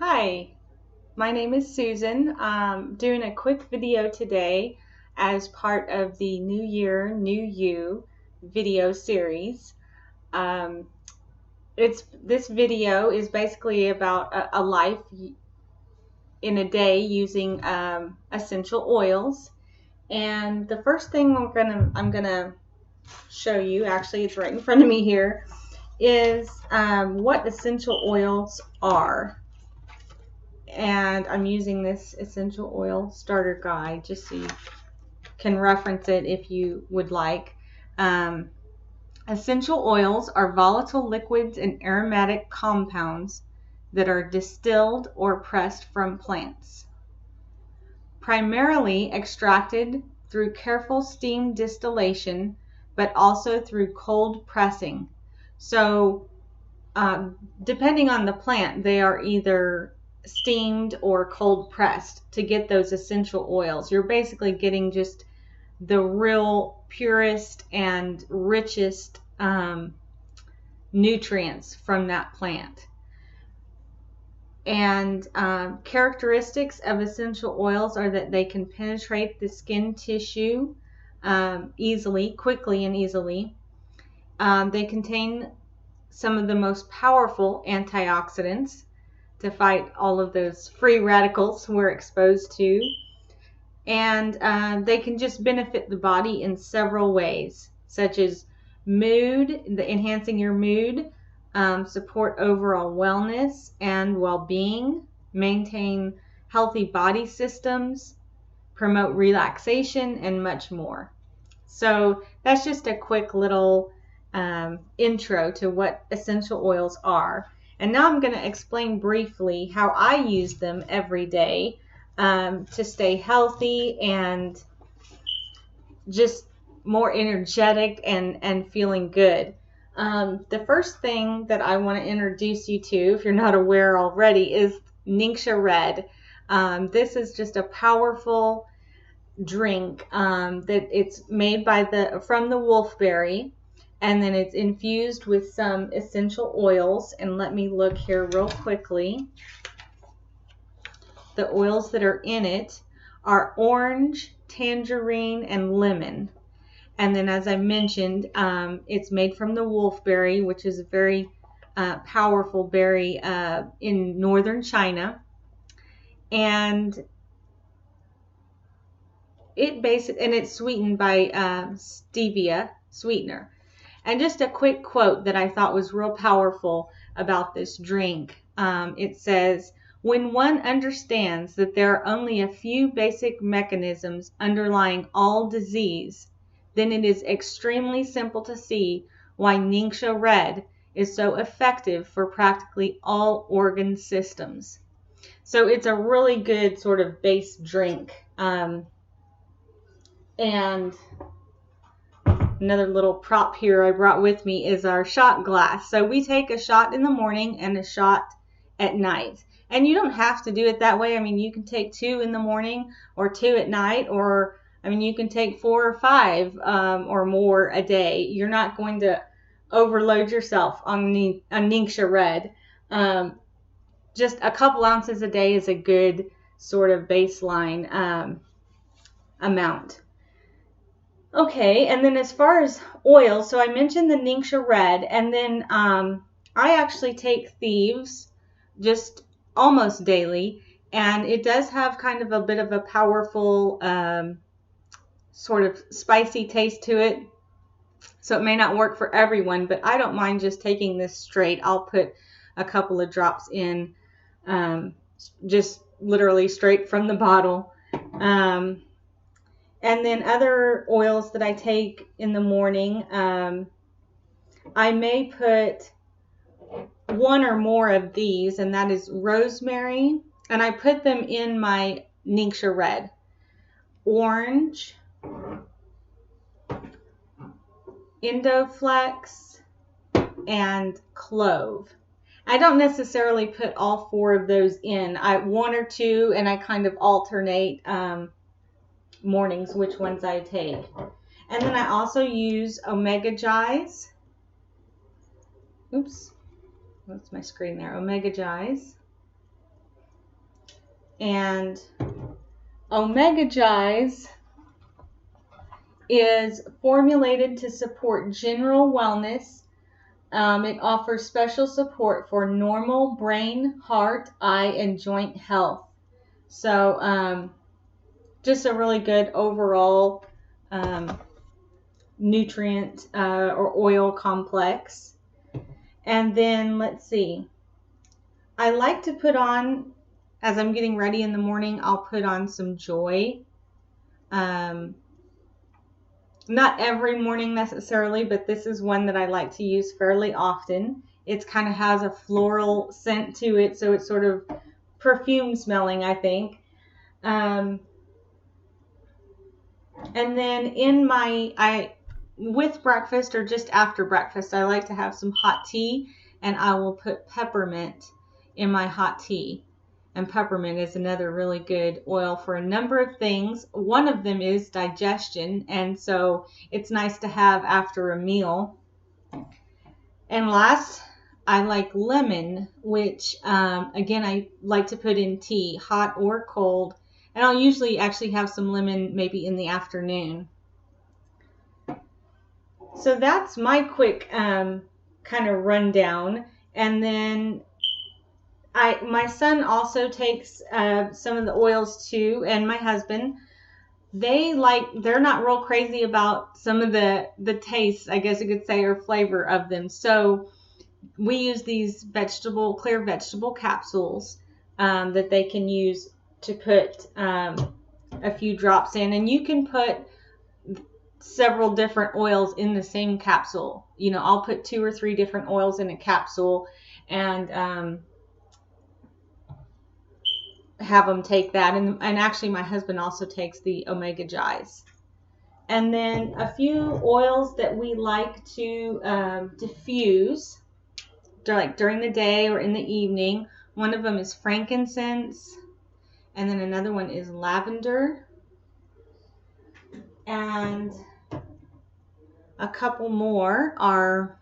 Hi, my name is Susan. I'm doing a quick video today as part of the New Year, New You video series. Um, this video is basically about a life in a day using essential oils. And the first thing I'm gonna show you, actually it's right in front of me here, is what essential oils are. And I'm using this essential oil starter guide just so you can reference it if you would like. Um, Essential oils are volatile liquids and aromatic compounds that are distilled or pressed from plants, primarily extracted through careful steam distillation, but also through cold pressing. So depending on the plant, they are either steamed or cold pressed to get those essential oils. You're basically getting just the real purest and richest nutrients from that plant. And characteristics of essential oils are that they can penetrate the skin tissue quickly and easily. They contain some of the most powerful antioxidants to fight all of those free radicals we're exposed to. And they can just benefit the body in several ways, such as enhancing your mood, support overall wellness and well-being, maintain healthy body systems, promote relaxation, and much more. So that's just a quick little intro to what essential oils are. And now I'm going to explain briefly how I use them every day to stay healthy and just more energetic and feeling good. The first thing that I want to introduce you to, if you're not aware already, is Ningxia Red. This is just a powerful drink that it's made from the wolfberry, and then it's infused with some essential oils. And let me look here real quickly. The oils that are in it are orange, tangerine, and lemon. And then, as I mentioned, it's made from the wolfberry, which is a very powerful berry in northern China. And it's sweetened by stevia sweetener. And just a quick quote that I thought was real powerful about this drink. It says, "When one understands that there are only a few basic mechanisms underlying all disease, then it is extremely simple to see why Ningxia Red is so effective for practically all organ systems." So it's a really good sort of base drink. And another little prop here I brought with me is our shot glass. So we take a shot in the morning and a shot at night. And you don't have to do it that way. I mean, you can take 2 in the morning or 2 at night, or you can take 4 or 5 or more a day. You're not going to overload yourself on Ningxia Red. Just a couple ounces a day is a good sort of baseline amount. Okay, and then as far as oil, so I mentioned the Ningxia Red, and then I actually take Thieves just almost daily, and it does have kind of a bit of a powerful sort of spicy taste to it, so it may not work for everyone, but I don't mind just taking this straight. I'll put a couple of drops in, just literally straight from the bottle. And then other oils that I take in the morning, I may put 1 or more of these, and that is rosemary, and I put them in my Ningxia Red. Orange, Indoflex, and clove. I don't necessarily put all 4 of those in. 1 or 2, and I kind of alternate mornings which ones I take. And then I also use Omega Gize. Oops, that's my screen there. Omega Gize. And Omegagize is formulated to support general wellness. It offers special support for normal brain, heart, eye, and joint health. So just a really good overall nutrient or oil complex. And then let's see. I like to put on, as I'm getting ready in the morning, I'll put on some Joy. Not every morning necessarily, but this is one that I like to use fairly often. It kind of has a floral scent to it, so it's sort of perfume smelling, I think. And then with breakfast or just after breakfast, I like to have some hot tea, and I will put peppermint in my hot tea. And peppermint is another really good oil for a number of things. One of them is digestion, and so it's nice to have after a meal. And last, I like lemon, which again, I like to put in tea, hot or cold. And I'll usually actually have some lemon maybe in the afternoon. So that's my quick kind of rundown. And then my son also takes some of the oils too, and my husband. They're not real crazy about some of the taste, I guess you could say, or flavor of them. So we use these clear vegetable capsules that they can use to put a few drops in, and you can put several different oils in the same capsule. I'll put 2 or 3 different oils in a capsule and have them take that. And actually my husband also takes the Omegagize. And then a few oils that we like to diffuse during the day or in the evening. One of them is frankincense, and then another one is lavender, and a couple more are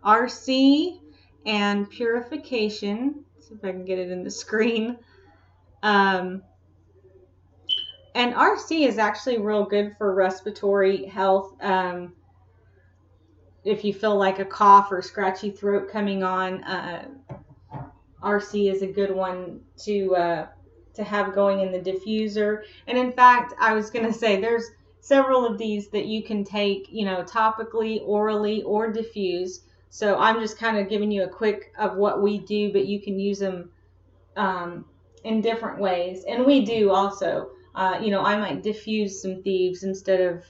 RC and purification. Let's see if I can get it in the screen. And RC is actually real good for respiratory health. If you feel like a cough or scratchy throat coming on, RC is a good one to have going in the diffuser. And in fact, I was going to say there's several of these that you can take, topically, orally, or diffuse. So I'm just kind of giving you a quick of what we do, but you can use them in different ways. And we do also. I might diffuse some thieves instead of,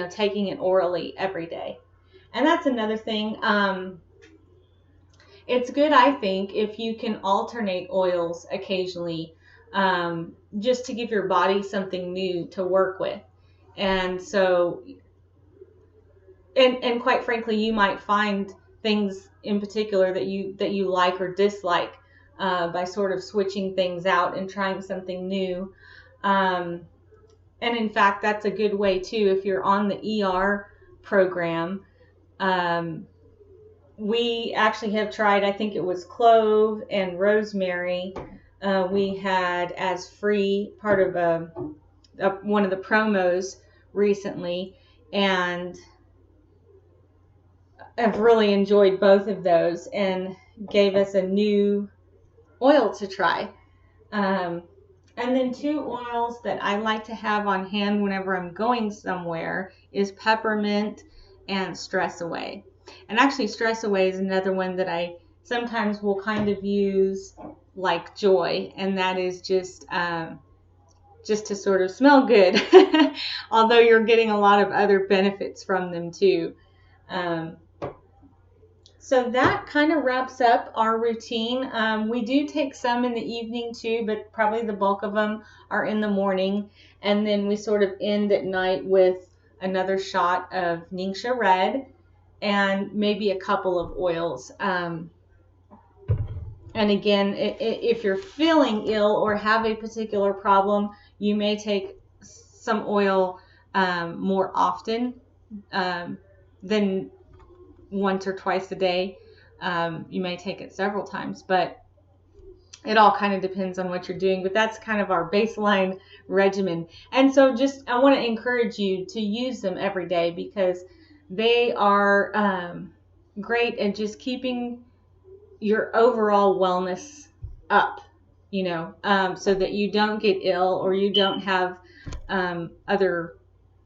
taking it orally every day. And that's another thing. It's good, I think, if you can alternate oils occasionally, just to give your body something new to work with. And so, and quite frankly, you might find things in particular that you like or dislike by sort of switching things out and trying something new. And in fact, that's a good way too if you're on the ER program. We actually have tried, I think it was clove and rosemary. We had as free part of one of the promos recently, and I've really enjoyed both of those and gave us a new oil to try. And then 2 oils that I like to have on hand whenever I'm going somewhere is peppermint and Stress Away. And actually Stress Away is another one that I sometimes will kind of use like Joy, and that is just to sort of smell good, although you're getting a lot of other benefits from them too. So that kind of wraps up our routine. We do take some in the evening too, but probably the bulk of them are in the morning. And then we sort of end at night with another shot of Ningxia Red and maybe a couple of oils. And again, if you're feeling ill or have a particular problem, you may take some oil more often than once or twice a day. You may take it several times, but It all kind of depends on what you're doing, but that's kind of our baseline regimen. And so I want to encourage you to use them every day, because they are great at just keeping your overall wellness up, so that you don't get ill or you don't have other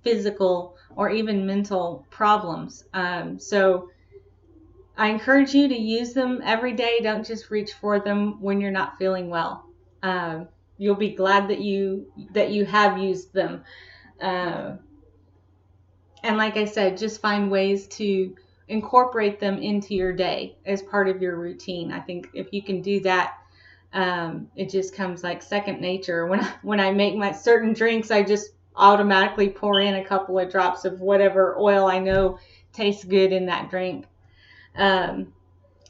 physical or even mental problems. So I encourage you to use them every day. Don't just reach for them when you're not feeling well. You'll be glad that you have used them. Uh, and like I said, just find ways to incorporate them into your day as part of your routine. I think if you can do that, it just comes like second nature. When I make my certain drinks, I just automatically pour in a couple of drops of whatever oil I know tastes good in that drink.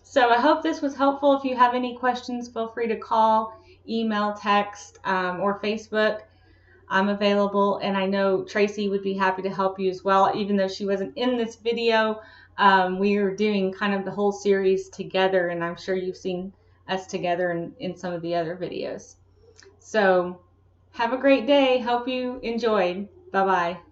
So I hope this was helpful. If you have any questions, feel free to call, email, text, or Facebook. I'm available, and I know Tracy would be happy to help you as well. Even though she wasn't in this video, we are doing kind of the whole series together, and I'm sure you've seen us together in some of the other videos. So have a great day. Hope you enjoyed. Bye-bye.